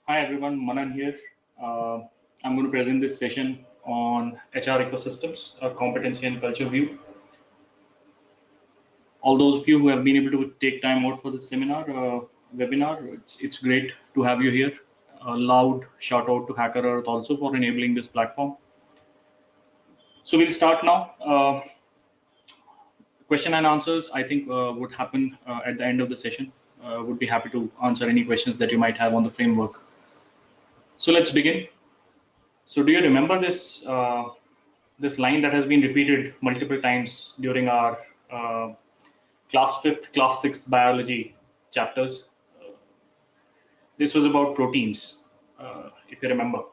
Hi everyone, Manan here. Uh, I'm going to present this session on HR ecosystems, a competency and culture view. All those of you who have been able to take time out for this webinar, it's great to have you here. A loud shout out to HackerEarth also for enabling this platform. So we'll start now. Question and answers, I think, would happen at the end of the session. Would be happy to answer any questions that you might have on the framework. So let's begin. So do you remember this line that has been repeated multiple times during our class 5th, class 6th biology chapters? This was about proteins, if you remember.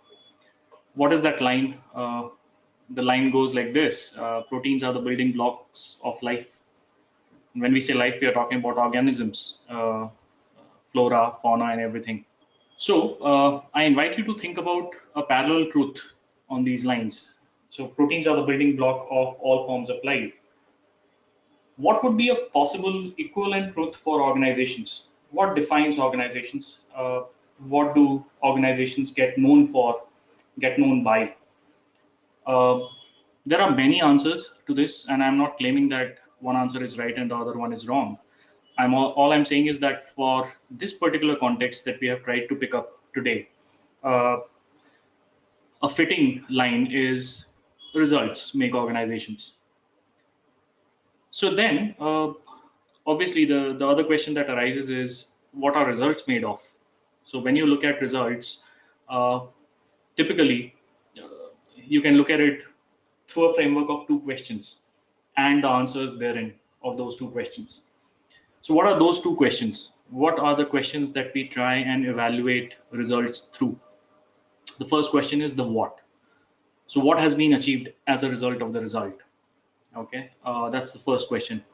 What is that line? The line goes like this: proteins are the building blocks of life. When we say life, we are talking about organisms, flora, fauna, and everything. So I invite you to think about a parallel truth on these lines. So proteins are the building block of all forms of life. What would be a possible equivalent truth for organizations? What defines organizations? What do organizations get known for, get known by? Uh, there are many answers to this, and I'm not claiming that one answer is right and the other one is wrong. All I'm saying is that for this particular context that we have tried to pick up today, uh, a fitting line is results make organizations. So then, obviously, the other question that arises is what are results made of? So when you look at results, uh, typically you can look at it through a framework of two questions and the answers therein of those two questions. So what are those two questions? What are the questions that we try and evaluate results through? The first question is the what. So what has been achieved as a result of the result? Okay, that's the first question.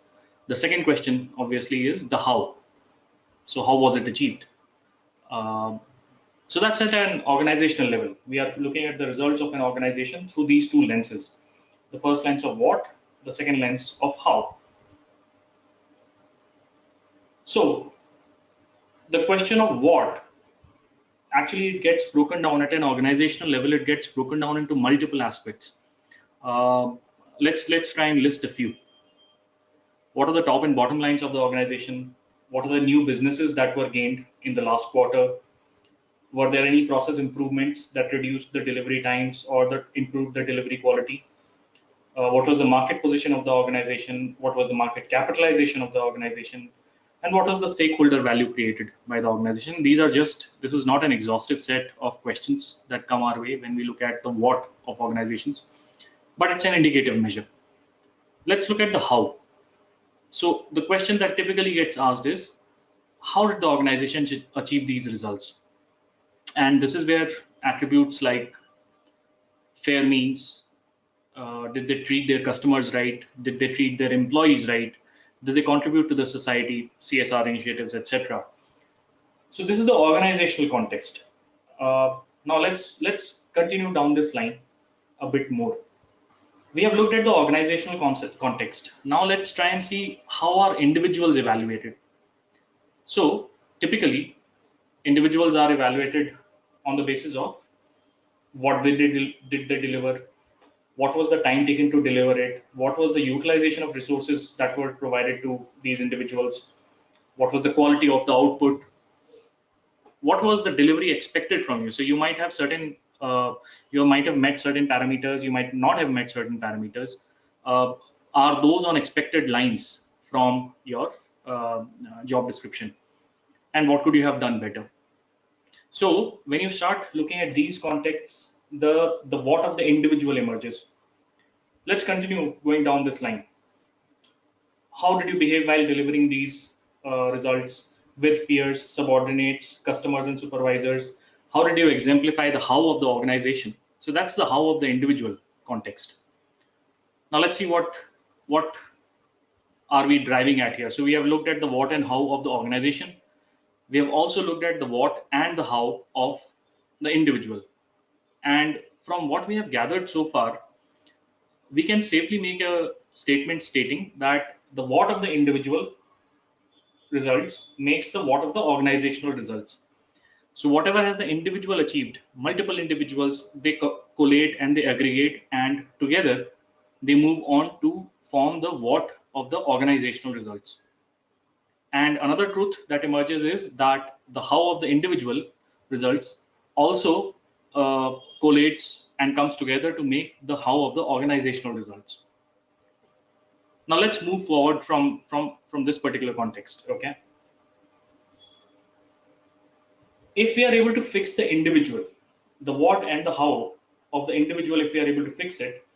The second question, obviously, is the how. So how was it achieved? Um, so that's at an organizational level. We are looking at the results of an organization through these two lenses. The first lens of what, the second lens of how. So the question of what actually gets broken down at an organizational level. It gets broken down into multiple aspects. Uh, let's try and list a few. What are the top and bottom lines of the organization? What are the new businesses that were gained in the last quarter? Were there any process improvements that reduced the delivery times or that improved the delivery quality? What was the market position of the organization? What was the market capitalization of the organization? And what was the stakeholder value created by the organization? This is not an exhaustive set of questions that come our way when we look at the what of organizations, but it's an indicative measure. Let's look at the how. So the question that typically gets asked is, how did the organization achieve these results? And this is where attributes like fair means, did they treat their customers right? Did they treat their employees right? Did they contribute to the society, CSR initiatives, etc.? So this is the organizational context. Now let's continue down this line a bit more. We have looked at the organizational context. Now let's try and see how are individuals evaluated. So typically, individuals are evaluated on the basis of what did they deliver, what was the time taken to deliver it, what was the utilization of resources that were provided to these individuals, what was the quality of the output, what was the delivery expected from you. So you might have you might have met certain parameters, you might not have met certain parameters. Are those on expected lines from your job description? And what could you have done better? So when you start looking at these contexts, the what of the individual emerges. Let's continue going down this line. How did you behave while delivering these results with peers, subordinates, customers, and supervisors? How did you exemplify the how of the organization? So that's the how of the individual context. Now let's see what are we driving at here. So we have looked at the what and how of the organization. We have also looked at the what and the how of the individual. And from what we have gathered so far, we can safely make a statement stating that the what of the individual results makes the what of the organizational results. So whatever has the individual achieved, multiple individuals, they collate and they aggregate, and together they move on to form the what of the organizational results. And another truth that emerges is that the how of the individual results also collates and comes together to make the how of the organizational results. Now let's move forward from this particular context. Okay, if we are able to fix the individual, the what and the how of the individual, if we are able to fix it,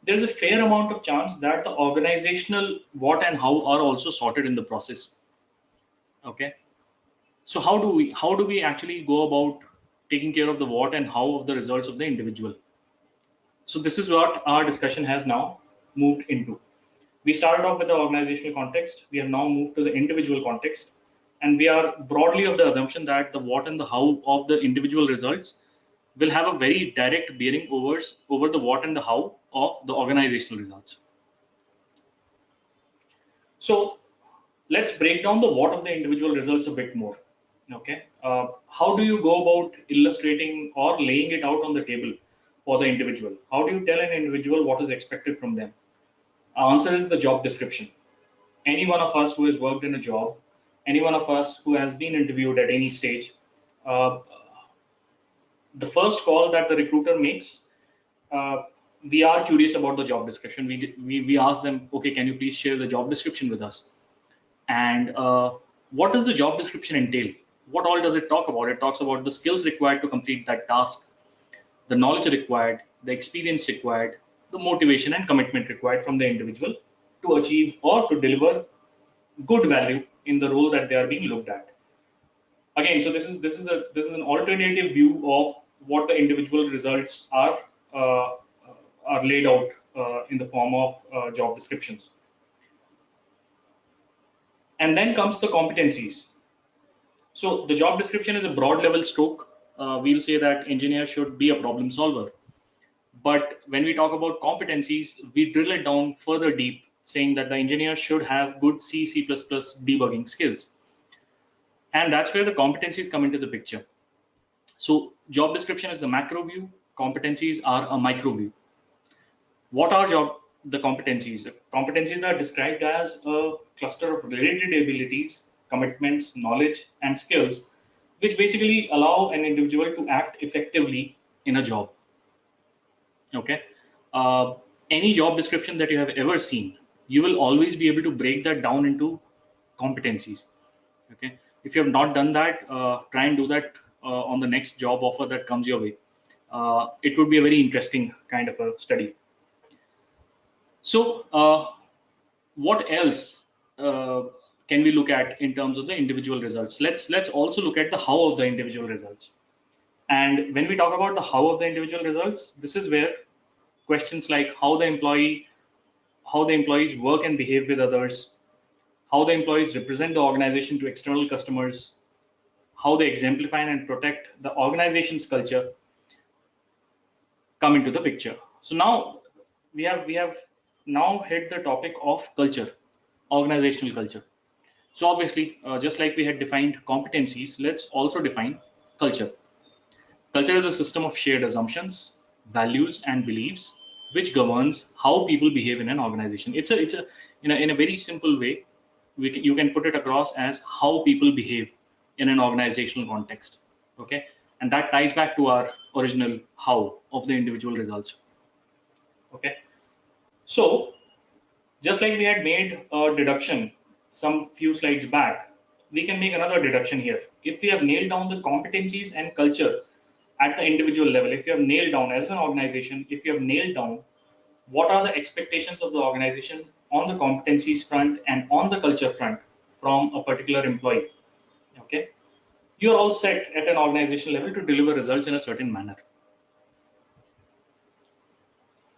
there's a fair amount of chance that the organizational what and how are also sorted in the process. Okay, so how do we actually go about taking care of the what and how of the results of the individual? So this is what our discussion has now moved into. We started off with the organizational context. We have now moved to the individual context, and we are broadly of the assumption that the what and the how of the individual results will have a very direct bearing over the what and the how of the organizational results. So let's break down the what of the individual results a bit more. Okay, how do you go about illustrating or laying it out on the table for the individual? How do you tell an individual what is expected from them? Our answer is the job description. Any one of us who has worked in a job, any one of us who has been interviewed at any stage, uh, the first call that the recruiter makes, uh, we are curious about the job description. We ask them, okay, can you please share the job description with us? And what does the job description entail? What all does it talk about? It talks about the skills required to complete that task, the knowledge required, the experience required, the motivation and commitment required from the individual to achieve or to deliver good value in the role that they are being looked at. Again, so this is an alternative view of what the individual results uh, are laid out in the form of job descriptions. And then comes the competencies. So the job description is a broad level stroke. We'll say that engineer should be a problem solver. But when we talk about competencies, we drill it down further deep, saying that the engineer should have good C, C++ debugging skills. And that's where the competencies come into the picture. So job description is the macro view, competencies are a micro view. What are the competencies? Competencies are described as a cluster of related abilities, commitments, knowledge, and skills, which basically allow an individual to act effectively in a job. Okay. Any job description that you have ever seen, you will always be able to break that down into competencies. Okay. If you have not done that, try and do that on the next job offer that comes your way. It would be a very interesting kind of a study. So, what else can we look at in terms of the individual results? Let's also look at the how of the individual results. And when we talk about the how of the individual results, this is where questions like how the employees work and behave with others, how the employees represent the organization to external customers, how they exemplify and protect the organization's culture come into the picture. So now we have now hit the topic of culture, organizational culture. So obviously, just like we had defined competencies, let's also define culture. Culture is a system of shared assumptions, values, and beliefs which governs how people behave in an organization. It's a in a very simple way, you can put it across as how people behave in an organizational context. Okay, and that ties back to our original how of the individual results. Okay, so just like we had made a deduction some few slides back, we can make another deduction here. If we have nailed down the competencies and culture at the individual level, if you have nailed down as an organization, if you have nailed down what are the expectations of the organization on the competencies front and on the culture front from a particular employee, okay, you're all set at an organization level to deliver results in a certain manner.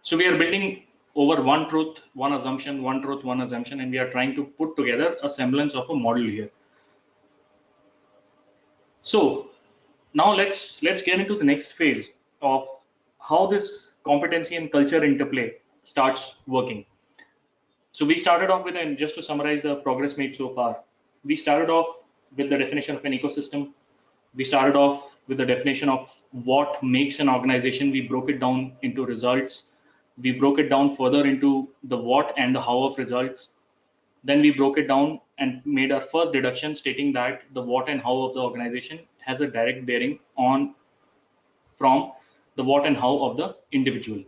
So we are building over one truth, one assumption, one truth, one assumption, and we are trying to put together a semblance of a model here. So now let's get into the next phase of how this competency and culture interplay starts working. So we started off with, and just to summarize the progress made so far, we started off with the definition of an ecosystem. We started off with the definition of what makes an organization. We broke it down into results. We broke it down further into the what and the how of results. Then we broke it down and made our first deduction stating that the what and how of the organization has a direct bearing on from the what and how of the individual.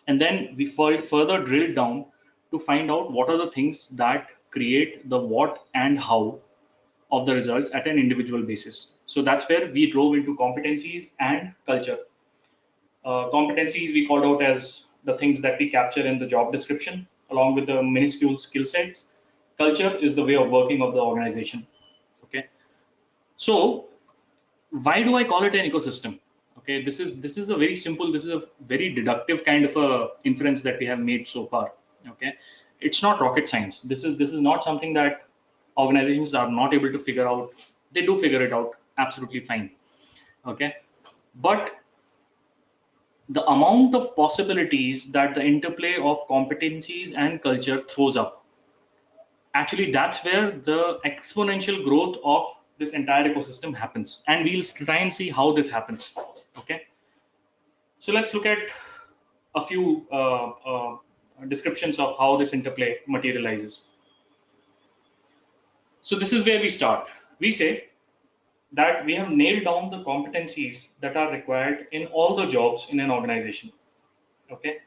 And then we further drilled down to find out what are the things that create the what and how of the results at an individual basis. So that's where we drove into competencies and culture. Competencies we called out as the things that we capture in the job description, along with the minuscule skill sets. Culture is the way of working of the organization. Okay. So why do I call it an ecosystem? Okay, this is a very simple, this is a very deductive kind of a inference that we have made so far. Okay, it's not rocket science. This is not something that organizations are not able to figure out. They do figure it out absolutely fine. Okay, but the amount of possibilities that the interplay of competencies and culture throws up, actually that's where the exponential growth of this entire ecosystem happens, and we'll try and see how this happens. Okay, so let's look at a few descriptions of how this interplay materializes. So this is where we start. We say that we have nailed down the competencies that are required in all the jobs in an organization. Okay,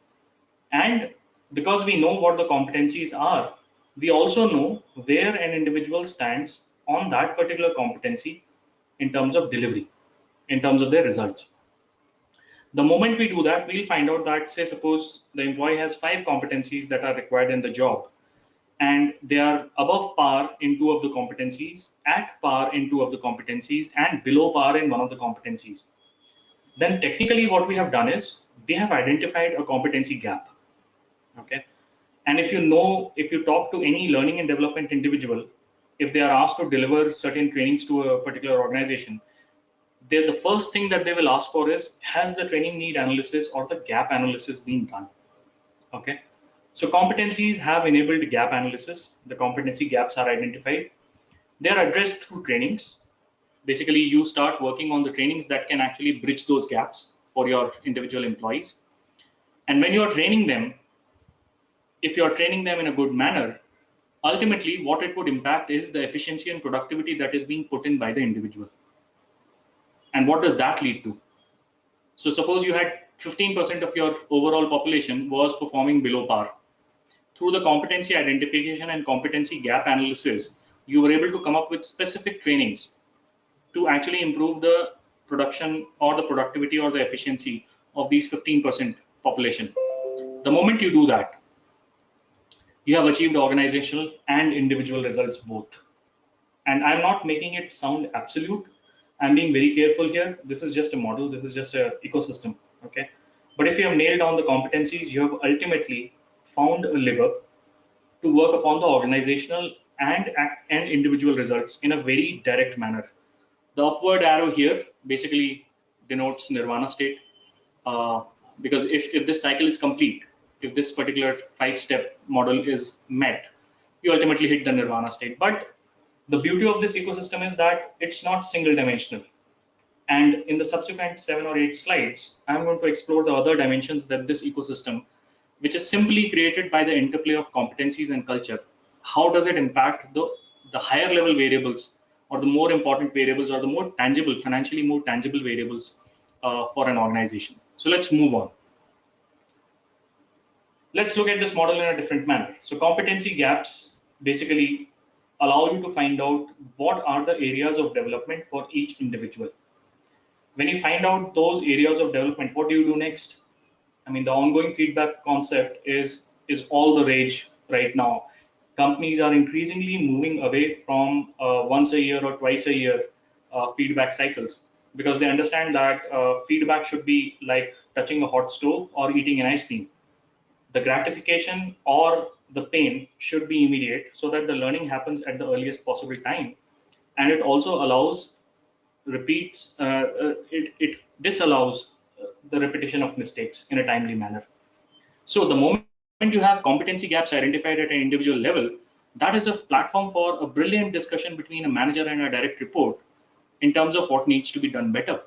and because we know what the competencies are, we also know where an individual stands on that particular competency in terms of delivery, in terms of their results. The moment we do that, we'll find out that, say, suppose the employee has 5 competencies that are required in the job, and they are above par in 2 of the competencies, at par in 2 of the competencies, and below par in 1 of the competencies. Then technically what we have done is we have identified a competency gap. Okay. And if you talk to any learning and development individual, if they are asked to deliver certain trainings to a particular organization, the first thing that they will ask for is, has the training need analysis or the gap analysis been done? Okay. So competencies have enabled gap analysis. The competency gaps are identified. They are addressed through trainings. Basically, you start working on the trainings that can actually bridge those gaps for your individual employees. And when you are training them, if you are training them in a good manner, ultimately what it would impact is the efficiency and productivity that is being put in by the individual. And what does that lead to? So suppose you had 15% of your overall population was performing below par. Through the competency identification and competency gap analysis, you were able to come up with specific trainings to actually improve the production or the productivity or the efficiency of these 15% population. The moment you do that, you have achieved organizational and individual results both. And I'm not making it sound absolute. I'm being very careful here. This is just a model. This is just an ecosystem. Okay. But if you have nailed down the competencies, you have ultimately found a lever to work upon the organizational and individual results in a very direct manner. The upward arrow here basically denotes nirvana state, because if this cycle is complete, if this particular 5-step model is met, you ultimately hit the nirvana state. But the beauty of this ecosystem is that it's not single dimensional. And in the subsequent 7 or 8 slides, I'm going to explore the other dimensions that this ecosystem, which is simply created by the interplay of competencies and culture, how does it impact the higher level variables, or the more important variables, or the more tangible, financially more tangible variables for an organization. So let's move on. Let's look at this model in a different manner. So competency gaps basically allow you to find out what are the areas of development for each individual. When you find out those areas of development, what do you do next? I mean, the ongoing feedback concept is all the rage right now. Companies are increasingly moving away from once a year or twice a year feedback cycles, because they understand that feedback should be like touching a hot stove or eating an ice cream. The gratification or the pain should be immediate, so that the learning happens at the earliest possible time, and it also allows it disallows the repetition of mistakes in a timely manner. So the moment you have competency gaps identified at an individual level, that is a platform for a brilliant discussion between a manager and a direct report in terms of what needs to be done better.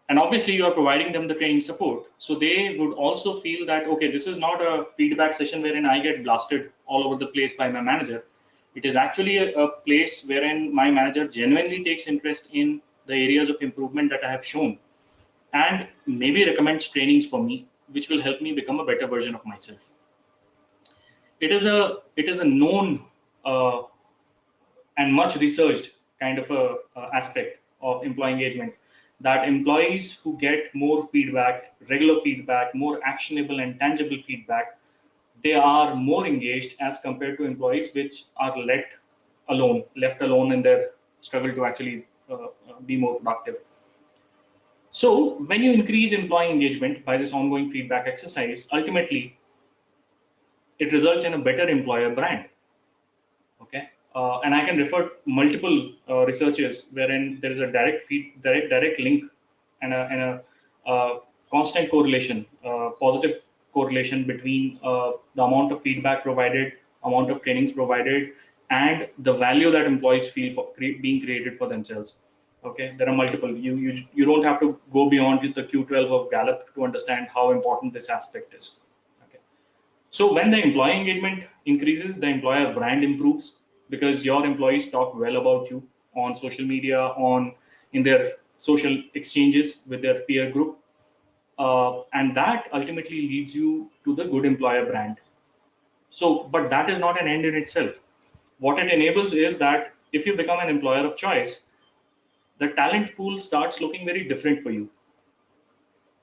And obviously you are providing them the training support, so they would also feel that, okay, this is not a feedback session wherein I get blasted all over the place by my manager. It is actually a place wherein my manager genuinely takes interest in the areas of improvement that I have shown, and maybe recommends trainings for me which will help me become a better version of myself. It is a known uh, and much researched kind of a aspect of employee engagement, that employees who get more feedback, regular feedback, more actionable and tangible feedback, they are more engaged as compared to employees which are left alone in their struggle to actually be more productive. So when you increase employee engagement by this ongoing feedback exercise, ultimately it results in a better employer brand. Okay, and I can refer multiple researches wherein there is a direct link and a constant correlation, positive correlation between the amount of feedback provided, amount of trainings provided, and the value that employees feel for being created for themselves. Okay, there are multiple. You don't have to go beyond the Q12 of Gallup to understand how important this aspect is. Okay. So when the employee engagement increases, the employer brand improves because your employees talk well about you on social media, on in their social exchanges with their peer group, and that ultimately leads you to the good employer brand. So, but that is not an end in itself. What it enables is that if you become an employer of choice, the talent pool starts looking very different for you.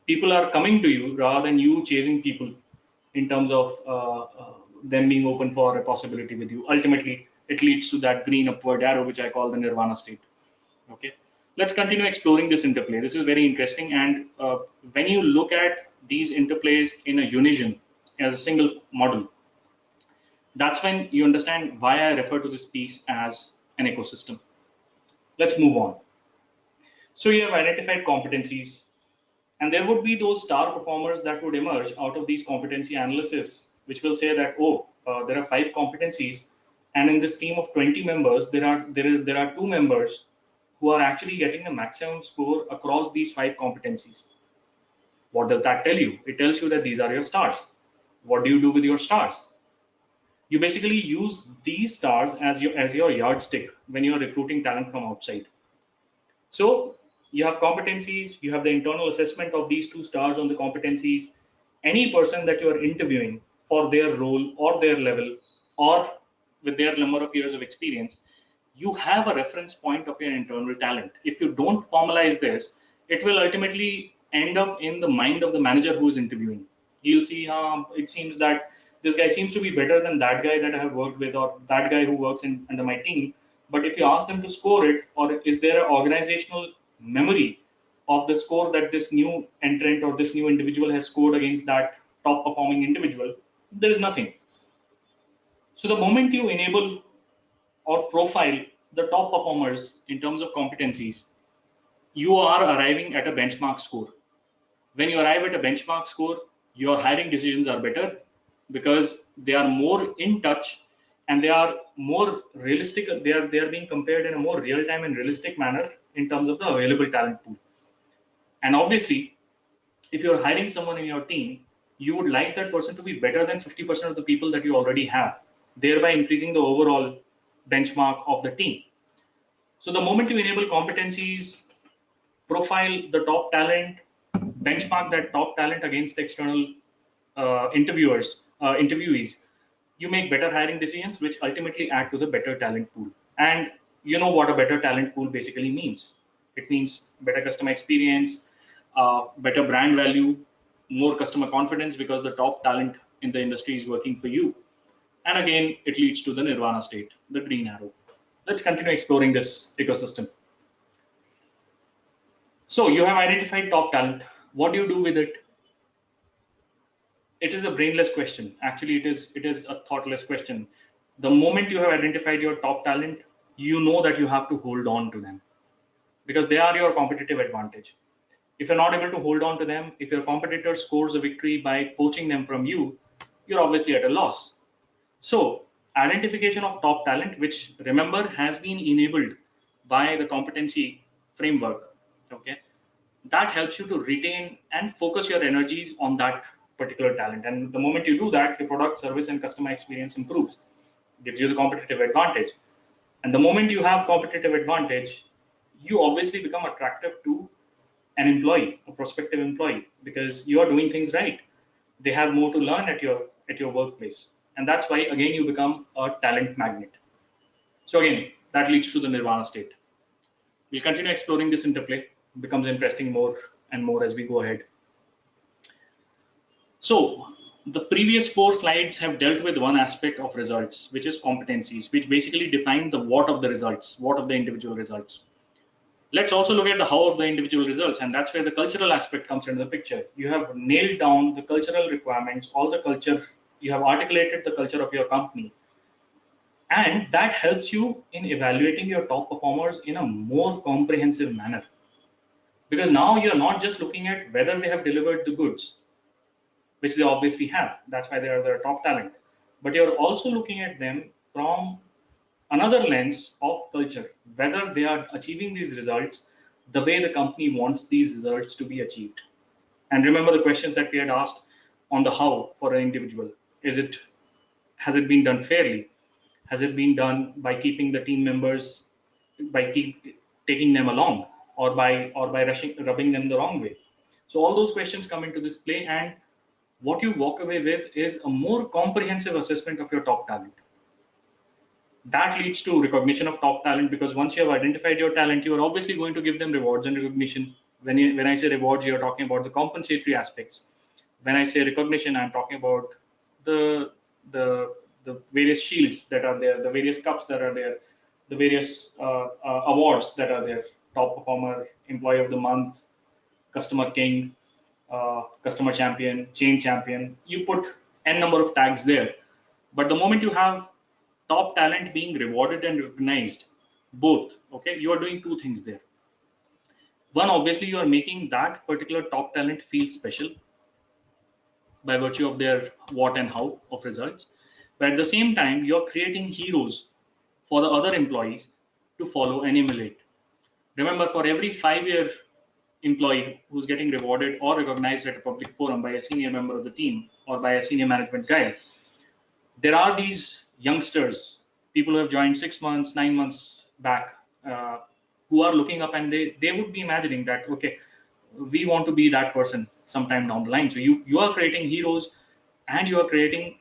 People are coming to you rather than you chasing people in terms of them being open for a possibility with you. Ultimately, it leads to that green upward arrow, which I call the nirvana state. Okay, let's continue exploring this interplay. This is very interesting. And when you look at these interplays in a unison as a single model, that's when you understand why I refer to this piece as an ecosystem. Let's move on. So you have identified competencies, and there would be those star performers that would emerge out of these competency analysis, which will say that, oh, there are 5 competencies, and in this team of 20 members, there are 2 members who are actually getting the maximum score across these 5 competencies. What does that tell you? It tells you that these are your stars. What do you do with your stars? You basically use these stars as your yardstick when you are recruiting talent from outside. So you have competencies, you have the internal assessment of these 2 stars on the competencies. Any person that you are interviewing for their role or their level or with their number of years of experience, you have a reference point of your internal talent. If you don't formalize this, it will ultimately end up in the mind of the manager who is interviewing. He'll see, it seems that this guy seems to be better than that guy that I have worked with, or that guy who works under my team. But if you ask them to score it, or is there an organizational memory of the score that this new entrant or this new individual has scored against that top performing individual, there is nothing. So the moment you enable or profile the top performers in terms of competencies, you are arriving at a benchmark score. When you arrive at a benchmark score, your hiring decisions are better because they are more in touch and they are more realistic. They are being compared in a more real time and realistic manner in terms of the available talent pool. And obviously, if you're hiring someone in your team, you would like that person to be better than 50% of the people that you already have, thereby increasing the overall benchmark of the team. So the moment you enable competencies, profile the top talent, benchmark that top talent against the external interviewees, you make better hiring decisions, which ultimately add to the better talent pool. And you know what a better talent pool basically means. It means better customer experience, better brand value, more customer confidence because the top talent in the industry is working for you. And again, it leads to the nirvana state, the green arrow. Let's continue exploring this ecosystem. So you have identified top talent. What do you do with it? It is a brainless question. Actually, it is a thoughtless question. The moment you have identified your top talent, you know that you have to hold on to them because they are your competitive advantage. If you're not able to hold on to them, if your competitor scores a victory by poaching them from you, you're obviously at a loss. So identification of top talent, which remember has been enabled by the competency framework, okay, that helps you to retain and focus your energies on that particular talent. And the moment you do that, your product, service, and customer experience improves, gives you the competitive advantage. And the moment you have competitive advantage, you obviously become attractive to an employee, a prospective employee, because you are doing things right. They have more to learn at your workplace, and that's why again you become a talent magnet. So again, that leads to the nirvana state. We'll continue exploring this interplay. It becomes interesting more and more as we go ahead. So the previous four slides have dealt with one aspect of results, which is competencies, which basically define the what of the results, what of the individual results. Let's also look at the how of the individual results, and that's where the cultural aspect comes into the picture. You have nailed down the cultural requirements, all the culture, you have articulated the culture of your company, and that helps you in evaluating your top performers in a more comprehensive manner. Because now you're not just looking at whether they have delivered the goods, which they obviously have, that's why they are the top talent, but you're also looking at them from another lens of culture, whether they are achieving these results the way the company wants these results to be achieved. And remember the questions that we had asked on the how for an individual. Has it been done fairly? Has it been done by keeping the team members, by taking them along, or by rubbing them the wrong way? So all those questions come into this play, and what you walk away with is a more comprehensive assessment of your top talent. That leads to recognition of top talent, because once you have identified your talent, you are obviously going to give them rewards and recognition. When I say rewards, you're talking about the compensatory aspects. When I say recognition, I'm talking about the the the various shields that are there, the various cups that are there, the various awards that are there: top performer, employee of the month, customer king, customer champion, chain champion. You put n number of tags there, but the moment you have top talent being rewarded and recognized, both, okay, you are doing two things there. One, obviously you are making that particular top talent feel special by virtue of their what and how of results, but at the same time you're creating heroes for the other employees to follow and emulate. Remember, for every 5-year employee who's getting rewarded or recognized at a public forum by a senior member of the team or by a senior management guy, there are these youngsters, people who have joined 6 months, 9 months back, who are looking up, and they would be imagining that, okay, we want to be that person sometime down the line. So you are creating heroes, and you are creating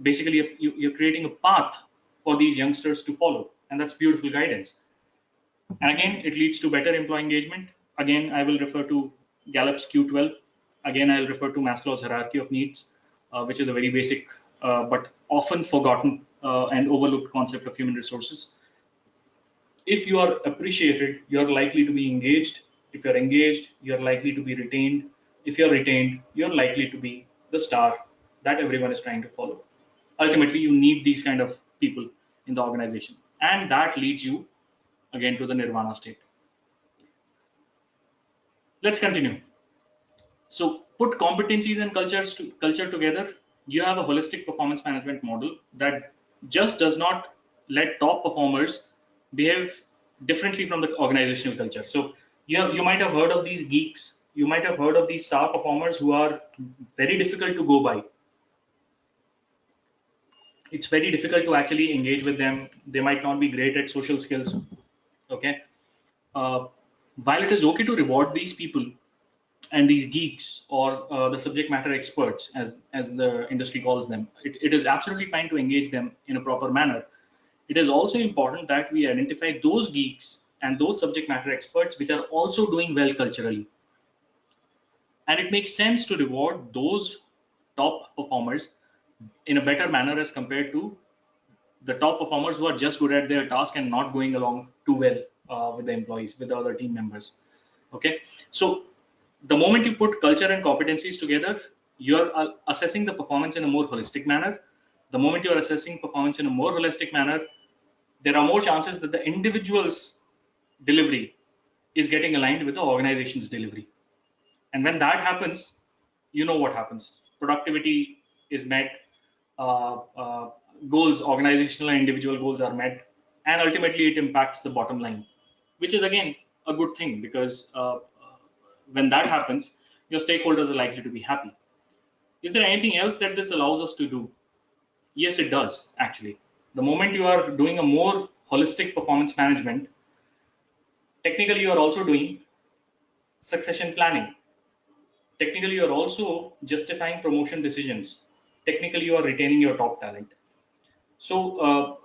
basically you're creating a path for these youngsters to follow, and that's beautiful guidance. And again, it leads to better employee engagement. Again, I will refer to Gallup's Q12. Again, I'll refer to Maslow's hierarchy of needs, which is a very basic but often forgotten and overlooked concept of human resources. If you are appreciated, you're likely to be engaged. If you're engaged, you're likely to be retained. If you're retained, you're likely to be the star that everyone is trying to follow. Ultimately, you need these kind of people in the organization, and that leads you again to the nirvana state. Let's continue. So put competencies and culture together. You have a holistic performance management model that just does not let top performers behave differently from the organizational culture. So you might have heard of these geeks. You might have heard of these star performers who are very difficult to go by. It's very difficult to actually engage with them. They might not be great at social skills. Okay. Uh, while it is okay to reward these people and these geeks, or the subject matter experts, as the industry calls them, it is absolutely fine to engage them in a proper manner. It is also important that we identify those geeks and those subject matter experts which are also doing well culturally, and it makes sense to reward those top performers in a better manner as compared to the top performers who are just good at their task and not going along too well with the employees, with the other team members. Okay, so the moment you put culture and competencies together, you're assessing the performance in a more holistic manner. The moment you're assessing performance in a more holistic manner, there are more chances that the individual's delivery is getting aligned with the organization's delivery. And when that happens, you know what happens. Productivity is met, uh, uh, goals, organizational and individual goals are met, and ultimately it impacts the bottom line. which is again a good thing, because when that happens, your stakeholders are likely to be happy. Is there anything else that this allows us to do? Yes, it does actually. The moment you are doing a more holistic performance management, technically you are also doing succession planning. Technically, you are also justifying promotion decisions. Technically, you are retaining your top talent. So,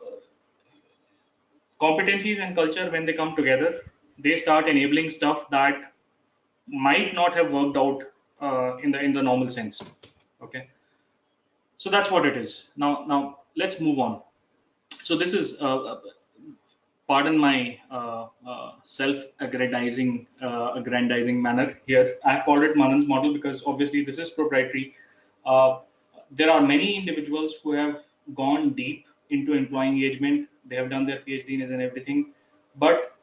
competencies and culture, when they come together, they start enabling stuff that might not have worked out in the normal sense. Okay, so that's what it is. Now let's move on. So this is pardon my aggrandizing manner here. I called it Manan's model because obviously this is proprietary. Uh, there are many individuals who have gone deep into employee engagement. They have done their PhDs and everything. But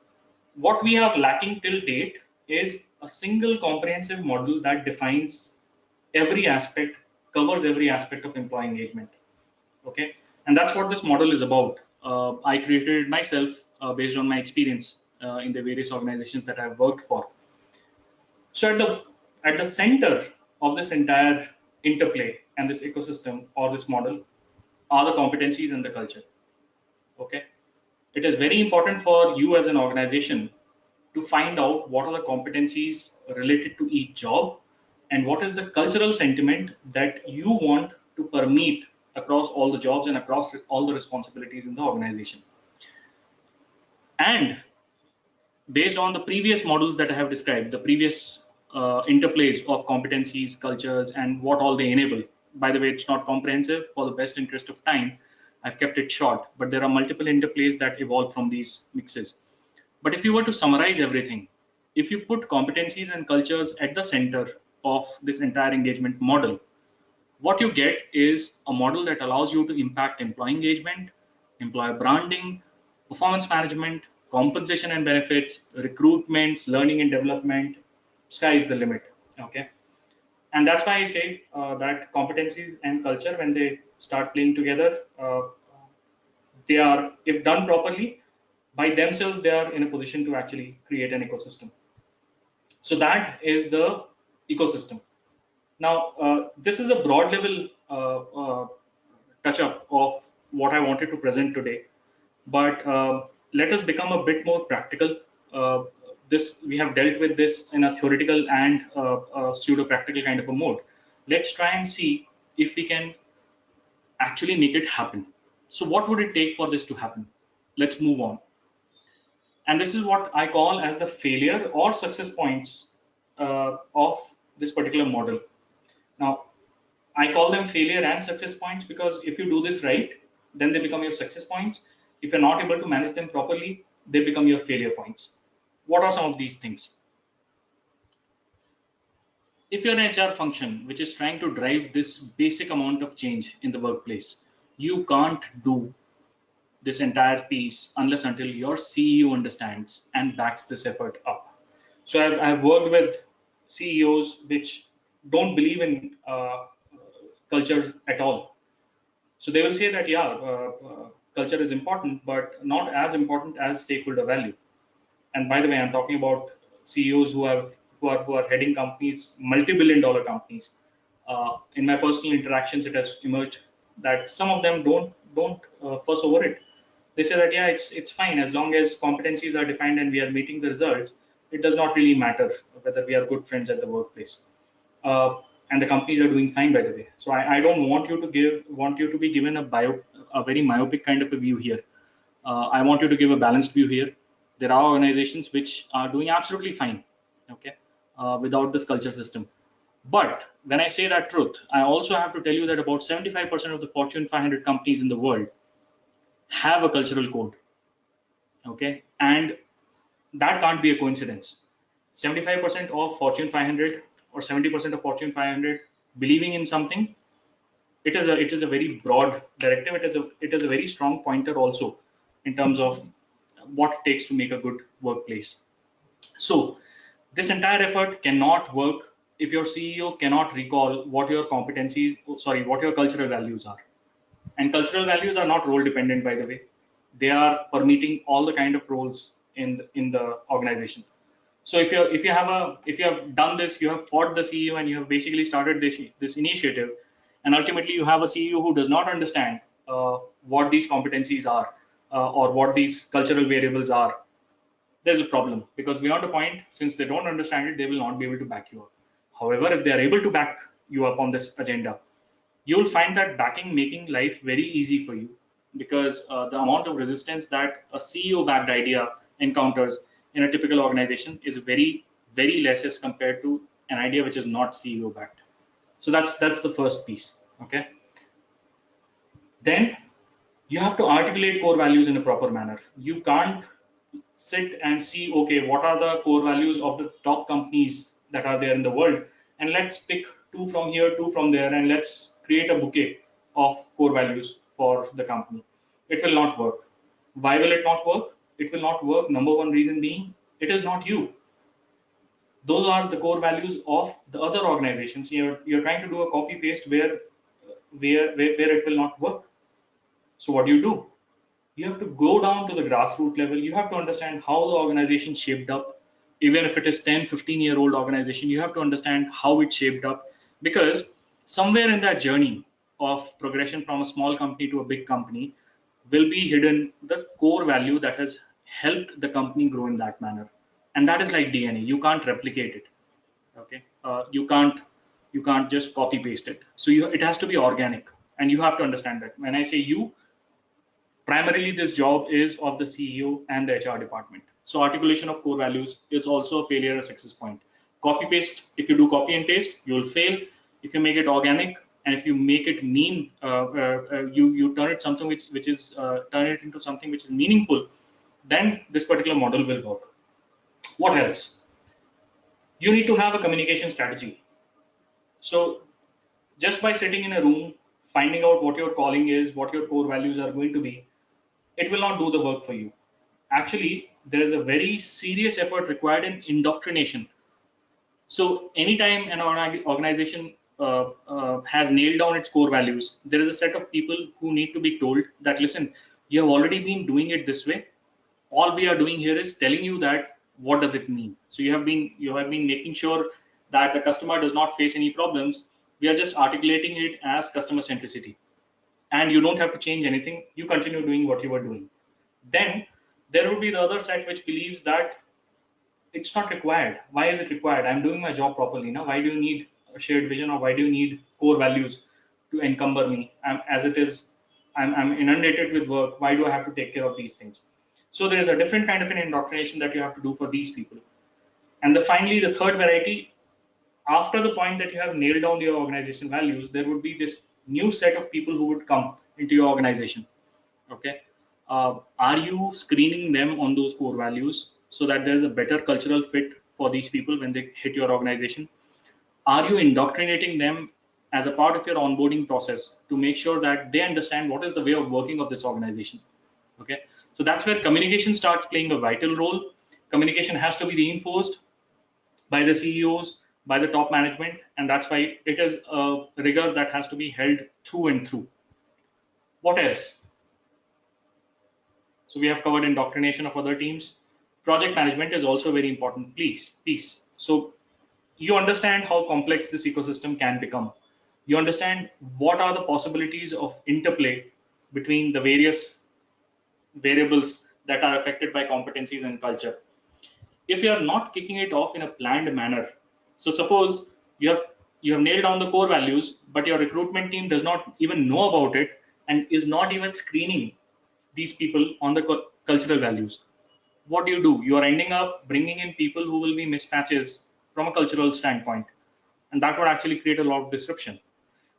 what we are lacking till date is a single comprehensive model that defines every aspect, covers every aspect of employee engagement. Okay, and that's what this model is about. I created it myself based on my experience in the various organizations that I've worked for. So at the center of this entire interplay and this ecosystem or this model are the competencies and the culture. Okay, it is very important for you as an organization to find out what are the competencies related to each job and what is the cultural sentiment that you want to permeate across all the jobs and across all the responsibilities in the organization. And based on the previous models that I have described, the previous interplays of competencies, cultures, and what all they enable. By the way, it's not comprehensive. For the best interest of time, I've kept it short, but there are multiple interplays that evolve from these mixes. But if you were to summarize everything, if you put competencies and cultures at the center of this entire engagement model, what you get is a model that allows you to impact employee engagement, employer branding, performance management, compensation and benefits, recruitments, learning and development. Sky is the limit. Okay, and that's why I say that competencies and culture, when they start playing together, they are, if done properly, by themselves, they are in a position to actually create an ecosystem. So that is the ecosystem. Now, this is a broad level touch up of what I wanted to present today, but let us become a bit more practical. This we have dealt with this in a theoretical and pseudo practical kind of a mode. Let's try and see if we can actually make it happen. So, what would it take for this to happen? Let's move on. And this is what I call as the failure or success points of this particular model. Now, I call them failure and success points because if you do this right, then they become your success points. If you're not able to manage them properly, they become your failure points. What are some of these things? If you're an HR function which is trying to drive this basic amount of change in the workplace, you can't do this entire piece unless until your CEO understands and backs this effort up. So I've worked with CEOs which don't believe in culture at all. So they will say that, yeah, culture is important, but not as important as stakeholder value. And by the way, I'm talking about CEOs who are heading companies, multi-billion-dollar companies. In my personal interactions, it has emerged that some of them don't fuss over it. They say that, yeah, it's fine as long as competencies are defined and we are meeting the results. It does not really matter whether we are good friends at the workplace. And the companies are doing fine, by the way. So I don't want you to be given a very myopic kind of a view here. I want you to give a balanced view here. There are organizations which are doing absolutely fine, okay, without this culture system. But when I say that truth, I also have to tell you that about 75% of the Fortune 500 companies in the world have a cultural code, okay, and that can't be a coincidence. 75% of Fortune 500 or 70% of Fortune 500 believing in something, it is a very broad directive. It is a very strong pointer also in terms of what it takes to make a good workplace. So this entire effort cannot work if your CEO cannot recall what your competencies, what your cultural values are. And cultural values are not role dependent, by the way. They are permeating all the kind of roles in the organization. So if you have done this, you have fought the CEO and you have basically started this initiative, and ultimately you have a CEO who does not understand what these competencies are or what these cultural variables are. There's a problem, because beyond a point, since they don't understand it, they will not be able to back you up. However, if they are able to back you up on this agenda, you will find that backing making life very easy for you, because the amount of resistance that a CEO backed idea encounters in a typical organization is very less as compared to an idea which is not CEO backed. So that's the first piece. Okay. Then you have to articulate core values in a proper manner. You can't sit and see, okay, what are the core values of the top companies that are there in the world, and let's pick two from here, two from there, and let's create a bouquet of core values for the company. It will not work. Why will it not work? It will not work. Number one reason being, it is not you. Those are the core values of the other organizations. You're trying to do a copy paste where it will not work. So what do? You have to go down to the grassroots level. You have to understand how the organization shaped up. Even if it is 10, 15-year-old organization, you have to understand how it shaped up, because somewhere in that journey of progression from a small company to a big company will be hidden the core value that has helped the company grow in that manner. And that is like DNA. You can't replicate it. Okay. You can't just copy paste it. So it has to be organic, and you have to understand that. When I say you, primarily this job is of the CEO and the HR department. So articulation of core values is also a failure, a success point. Copy paste, if you do copy and paste, you will fail. If you make it organic, and if you make it you turn it something which is turn it into something which is meaningful, then this particular model will work. What else? You need to have a communication strategy. So just by sitting in a room, finding out what your calling is, what your core values are going to be, it will not do the work for you. Actually, there is a very serious effort required in indoctrination. So anytime an organization has nailed down its core values, there is a set of people who need to be told that, listen, you have already been doing it this way. All we are doing here is telling you that what does it mean. So you have been making sure that the customer does not face any problems. We are just articulating it as customer centricity, and you don't have to change anything. You continue doing what you were doing. Then there will be the other set which believes that it's not required. Why is it required? I'm doing my job properly. Now, why do you need a shared vision, or why do you need core values to encumber me? As it is, I'm inundated with work. Why do I have to take care of these things? So there is a different kind of an indoctrination that you have to do for these people. And finally, the third variety, after the point that you have nailed down your organization values, there would be this new set of people who would come into your organization. Okay. Are you screening them on those core values so that there is a better cultural fit for these people when they hit your organization? Are you indoctrinating them as a part of your onboarding process to make sure that they understand what is the way of working of this organization? Okay. So that's where communication starts playing a vital role. Communication has to be reinforced by the CEOs, by the top management, and that's why it is a rigor that has to be held through and through. What else? So we have covered indoctrination of other teams. Project management is also very important piece. So you understand how complex this ecosystem can become. You understand what are the possibilities of interplay between the various variables that are affected by competencies and culture. If you are not kicking it off in a planned manner, so suppose you have nailed down the core values, but your recruitment team does not even know about it and is not even screening these people on the cultural values. What do? You are ending up bringing in people who will be mismatches from a cultural standpoint, and that would actually create a lot of disruption.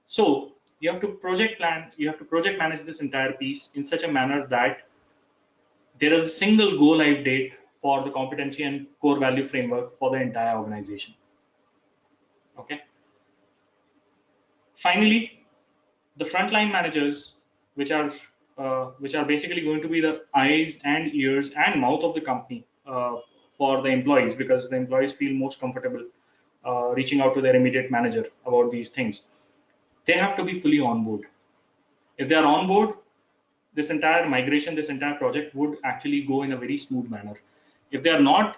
So you have to project plan, you have to project manage this entire piece in such a manner that there is a single go live date for the competency and core value framework for the entire organization. Okay. Finally, the frontline managers, which are basically going to be the eyes and ears and mouth of the company for the employees, because the employees feel most comfortable reaching out to their immediate manager about these things. They have to be fully on board. If they are on board, this entire migration, this entire project would actually go in a very smooth manner. If they are not,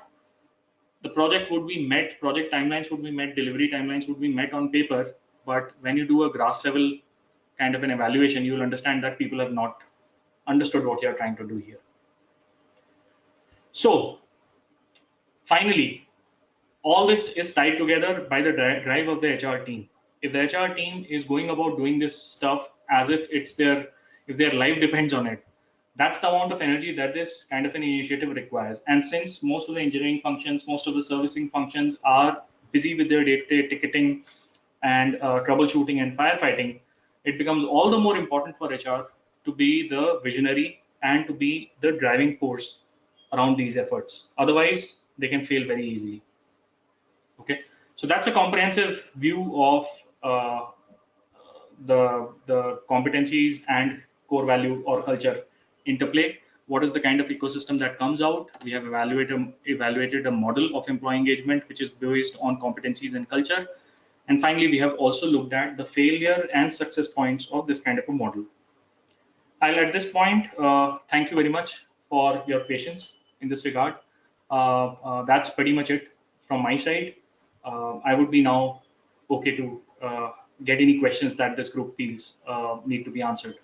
the project would be met, project timelines would be met, delivery timelines would be met on paper, but when you do a grass level kind of an evaluation, you will understand that people have not understood what you're trying to do here. So finally, all this is tied together by the drive of the HR team. If the HR team is going about doing this stuff as if it's if their life depends on it, that's the amount of energy that this kind of an initiative requires. And since most of the engineering functions, most of the servicing functions are busy with their day-to-day ticketing and troubleshooting and firefighting, it becomes all the more important for HR to be the visionary and to be the driving force around these efforts. Otherwise, they can fail very easily. Okay, so that's a comprehensive view of the competencies and core value or culture interplay. What is the kind of ecosystem that comes out? We have evaluated a model of employee engagement which is based on competencies and culture. And finally, we have also looked at the failure and success points of this kind of a model. I'll at this point thank you very much for your patience in this regard. That's pretty much it from my side. I would be now okay to get any questions that this group feels need to be answered.